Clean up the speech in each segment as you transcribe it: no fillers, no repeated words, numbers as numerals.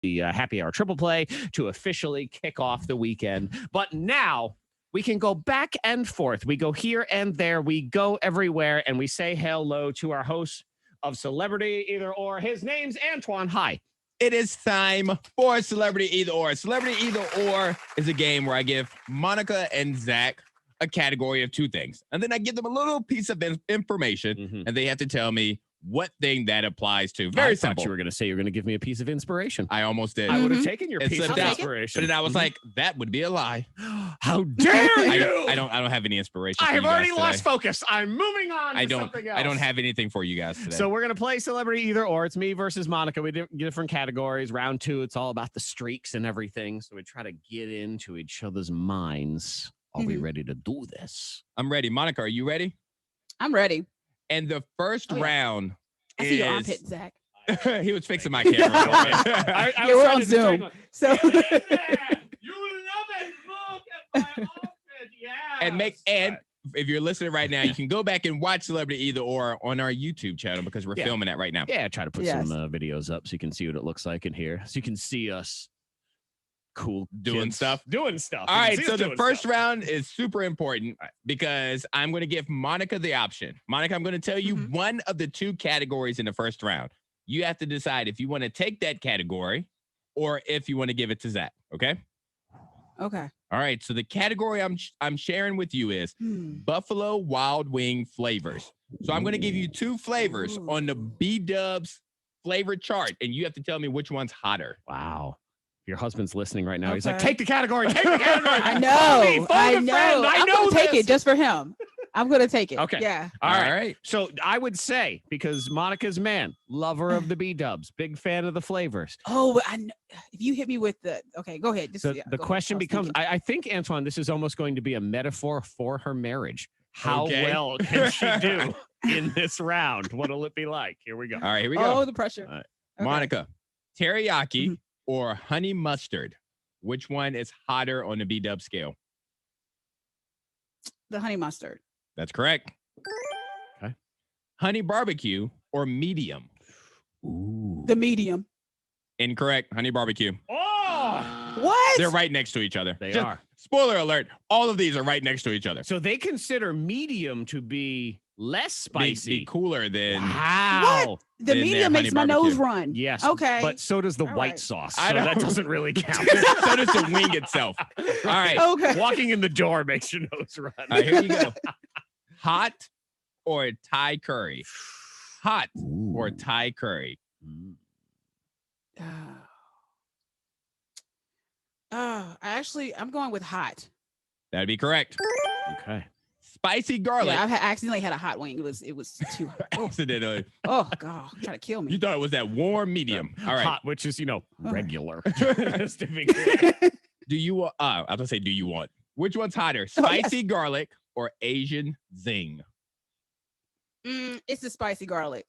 the happy hour triple play to officially kick off the weekend. But now we can go back and forth. We go here and there. We go everywhere, and we say hello to our host of Celebrity Either Or. His name's Antoine. Hi. It is time for Celebrity Either Or. Celebrity Either Or is a game where I give Monica and Zach a category of two things. And then I give them a little piece of information, and they have to tell me what thing that applies to. Very simple. I thought you were going to say you're going to give me a piece of inspiration. I almost did. I would have taken your piece of inspiration. But then I was like, that would be a lie. How dare you? I don't have any inspiration. I have already lost focus. I'm moving on to something else. I don't have anything for you guys today. So we're going to play Celebrity Either Or. It's me versus Monica. We do different categories. Round 2, it's all about the streaks and everything. So we try to get into each other's minds. Are we ready to do this? I'm ready. Monica, are you ready? I'm ready. And the first round I see your armpit, Zach. He was fixing my camera. I we're on Zoom. So you love it. Look at my armpit. Yeah. And if you're listening right now, you can go back and watch Celebrity Either Or on our YouTube channel because we're filming that right now. Yeah, I try to put some videos up so you can see what it looks like in here. So you can see us cool doing stuff. All right, so the first round is super important because I'm going to give Monica the option. Monica, I'm going to tell you one of the two categories in the first round. You have to decide if you want to take that category or if you want to give it to Zach, okay? Okay. All right, so the category I'm sharing with you is Buffalo Wild Wing flavors. So I'm going to give you two flavors on the B-Dubs flavor chart, and you have to tell me which one's hotter. Wow. Your husband's listening right now. He's like, take the category. Take the category. I know. I know. I'm going to take it just for him. I'm going to take it. Okay. Yeah. All right. So I would say, because Monica's man, lover of the B-Dubs, big fan of the flavors. Oh, if you hit me with okay, go ahead. The question becomes, I think, Antoine, this is almost going to be a metaphor for her marriage. How well can she do in this round? What'll it be like? Here we go. All right, here we go. Oh, the pressure. Right. Okay. Monica, teriyaki or honey mustard? Which one is hotter on the B-Dub scale? The honey mustard. That's correct. Okay. Honey barbecue or medium? Ooh. The medium. Incorrect. Honey barbecue. Oh! What? They're right next to each other. They are. Spoiler alert. All of these are right next to each other. So they consider medium to be less spicy. Be cooler than... Wow. What? The medium makes my nose run. Yes. Okay. But so does the white sauce. So that doesn't really count. So does the wing itself. All right. Okay. Walking in the door makes your nose run. All right, here you go. Hot or Thai curry? Hot or Thai curry? I'm going with hot. That'd be correct. Okay. Spicy garlic. Yeah, I accidentally had a hot wing. It was too hot. Accidentally. Oh God, trying to kill me. You thought it was that warm medium. All right. Hot, which is, regular. Just to be clear. Do you want, I was going to say, do you want? Which one's hotter? Spicy garlic or Asian zing? It's the spicy garlic.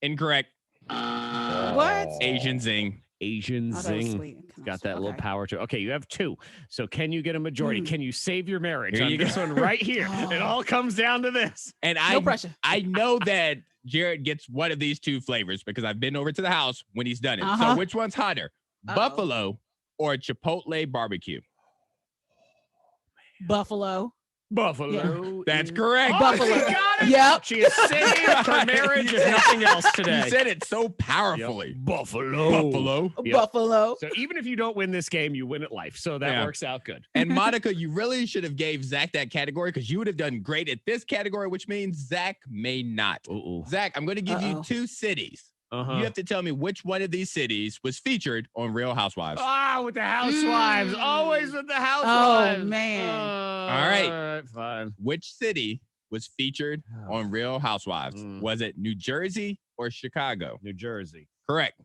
Incorrect. What? Asian zing. Asian zing. Got that little power to it. Okay, you have two. So can you get a majority? Can you save your marriage? Here on you this go. one right here. It all comes down to this. And No pressure. I know that Jared gets one of these two flavors because I've been over to the house when he's done it. So which one's hotter? Buffalo or Chipotle barbecue? Buffalo. Buffalo. That's correct. Oh, Buffalo. she got it. Yep. She has saved her marriage if nothing else today. You said it so powerfully. Yep. Buffalo. Yep. Buffalo. So even if you don't win this game, you win at life. So that works out good. And Monica, you really should have gave Zach that category because you would have done great at this category, which means Zach may not. Zach, I'm going to give you two cities. You have to tell me which one of these cities was featured on Real Housewives. With the housewives. Always with the housewives. Oh, man. All right. Fine. Which city was featured on Real Housewives? Was it New Jersey or Chicago? New Jersey. Correct.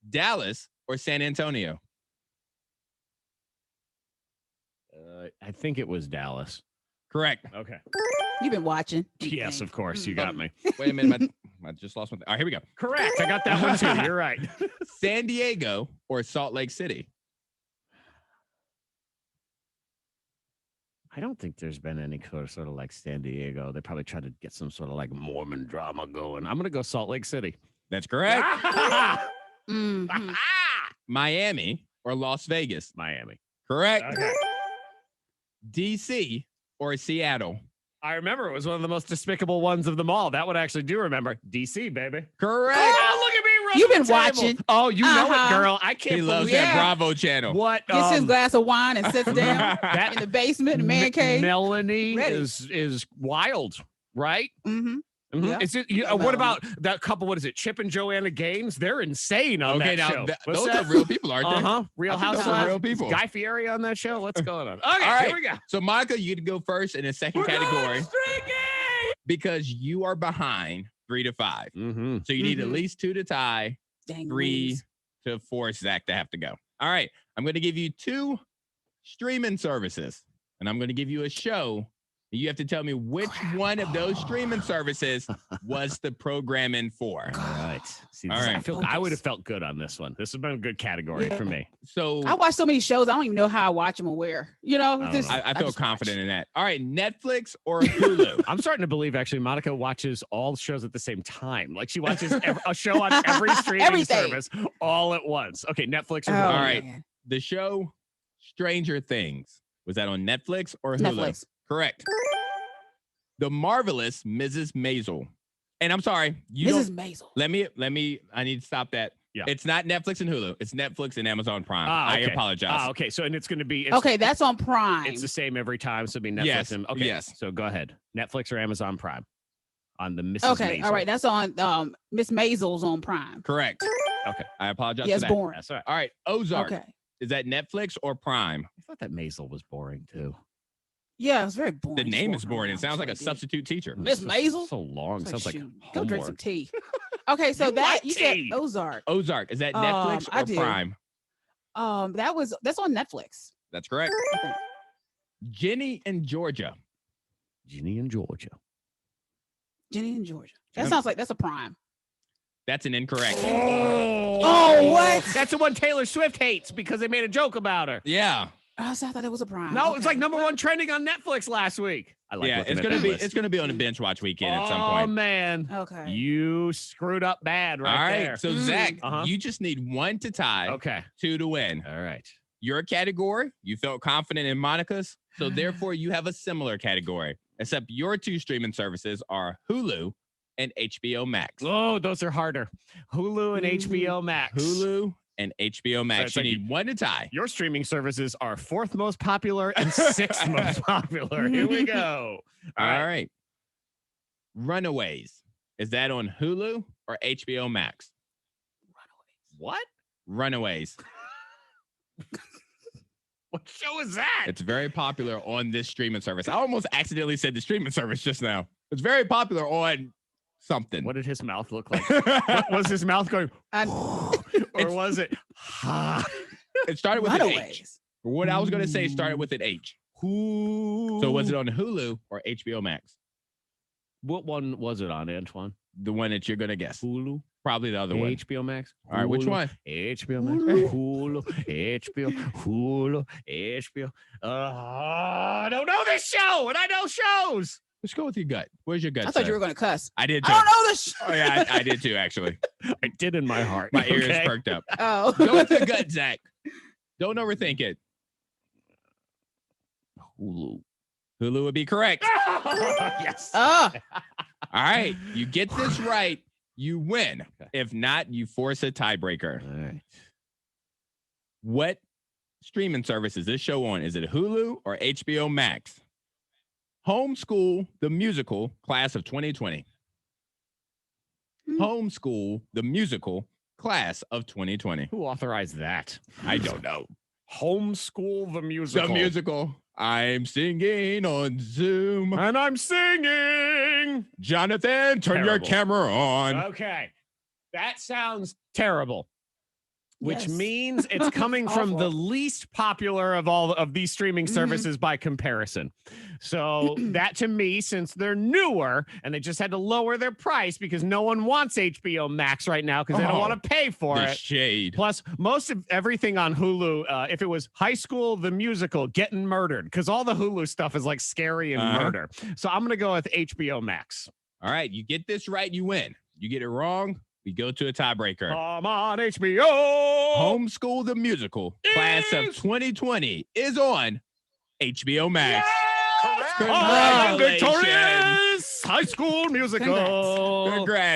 Dallas or San Antonio? I think it was Dallas. Correct. Okay. You've been watching. Yes, of course. You got me. Wait a minute. I just lost one. All right, here we go. Correct. I got that one too. You're right. San Diego or Salt Lake City? I don't think there's been any sort of like San Diego. They probably tried to get some sort of like Mormon drama going. I'm going to go Salt Lake City. That's correct. Miami or Las Vegas? Miami. Correct. Okay. DC or Seattle? I remember it was one of the most despicable ones of them all. That one I actually do remember. DC, baby. Correct. Oh, look at me running You've been the table. watching. Oh, you know it, Uh-huh. girl. I can't He believe loves Yeah. that Bravo channel. what Gets his glass of wine and sits down that in the basement, the man cave. Melanie Ready. is wild, right? Mm-hmm. Mhm. Yeah. Is it? Yeah, What Melanie. about that couple? What is it? Chip and Joanna Gaines? They're insane on Okay, that now show. What's those that? are real people, aren't they? Uh-huh. Real I think those are Housewives. real people. Is Guy Fieri on that show? What's going on? Okay, All right. here we go. So, Monica, you get to go first in the second category because you are behind 3 to 5. Mm-hmm. So you need at Mhm. least 2 to tie, Dang 3 wings. to force Zach to have to go. All right. I'm going to give you 2 streaming services, and I'm going to give you a show. You have to tell me which one of those streaming services was the programming for. All right. See, All this- right. I would have felt good on this one. This has been a good category for me. So I watch so many shows. I don't even know how I watch them or where. You know, I don't just, know. I feel just confident watch. in that. All right. Netflix or Hulu? I'm starting to believe actually Monica watches all shows at the same time. Like she watches a show on every streaming Everything. service all at once. Okay, Netflix or Oh, Hulu? All right. man. The show Stranger Things. Was that on Netflix or Hulu? Netflix. Correct. The Marvelous Mrs. Maisel. And I'm sorry, you Mrs. don't, Maisel. let me, I need to stop that. Yeah. It's not Netflix and Hulu. It's Netflix and Amazon Prime. Ah, I okay. apologize. Ah, okay. So and it's going to be Okay, that's on Prime. It's the same every time. So it'll be Netflix Yes, and okay. yes. So go ahead, Netflix or Amazon Prime on the Mrs. Okay, Maisel. all right. That's on Miss Maisel's on Prime. Correct. Okay. I apologize Yeah, for it's that. boring. That's all right. All right. Ozark. Okay. Is that Netflix or Prime? I thought that Maisel was boring too. Yeah, it's very boring. The Just name is walking boring. It around. sounds like a That's what substitute teacher. Miss It's Maisel? So long. It's Sounds like shoot, go drink some homework. tea. Okay, so You that like you said tea. Ozark. Ozark. Is that Netflix I or do. Prime? That's on Netflix. That's correct. I think. Jenny and Georgia. Ginny in Georgia. Jenny in Georgia. That Yep. sounds like that's a Prime. That's an incorrect. Oh, what? That's the one Taylor Swift hates because they made a joke about her. Yeah. Oh, so I thought it was a Prime. No, it's Okay. like #1 trending on Netflix last week. I like Yeah. looking It's at gonna that be list. it's gonna be on a binge watch weekend at some Oh point. man, Okay. you screwed up bad All right right. there. So Mm. Zach, Uh-huh. you just need 1 to tie, Okay, 2 to win. all right. Your category, you felt confident in Monica's, so therefore you have a similar category. Except your 2 streaming services are Hulu and HBO Max. Oh, those are harder. Hulu and HBO Max. Hulu and HBO Max. it's You like need 1 to tie. Your streaming services are 4th most popular and 6th most popular. Here we go. All right. Runaways. Is that on Hulu or HBO Max? What? Runaways. What show is that? It's very popular on this streaming service. I almost accidentally said the streaming service just now. It's very popular on something. What did his mouth look like? What was his mouth going? Or was it? It started with an H. Runaways. What I was going to say started with an H. So was it on Hulu or HBO Max? What one was it on, Antoine? The one that you're going to guess. Hulu, Probably the other one. HBO Max. All right, which Hulu, one? HBO Max. Hulu, HBO, Hulu, HBO. I don't know this show, and I know shows. Let's go with your gut. Where's your gut? I thought say? you were going to cuss. I did too. I don't know this. Oh yeah, I did too. Actually, I did in my heart. my ears okay? perked up. Oh. Go with your gut, Zach. Don't overthink it. Hulu. Hulu would be correct. Yes. Oh. All right, you get this right, you win. Okay. If not, you force a tiebreaker. All right. What streaming service is this show on? Is it Hulu or HBO Max? Homeschool the Musical, class of 2020. Homeschool the Musical, class of 2020. Who authorized that? I don't know. Homeschool the musical. The musical. I'm singing on Zoom. And I'm singing. Jonathan, turn your Terrible. camera on. Okay. That sounds terrible. Which Yes. means it's coming from the Awful. least popular of all of these streaming services by comparison. So that to me, since they're newer and they just had to lower their price because no one wants HBO Max right now because they don't Oh, want to pay for The it. shade. Plus, most of everything on Hulu, if it was High School, the musical, Getting Murdered, because all the Hulu stuff is like scary and Uh-huh. murder. So I'm going to go with HBO Max. All right, you get this right, you win. You get it wrong, We go to a tiebreaker. I'm on HBO. Homeschool the Musical, class of 2020, is on HBO Max. I'm Congratulations. victorious. High School Musical. Congrats. Congrats.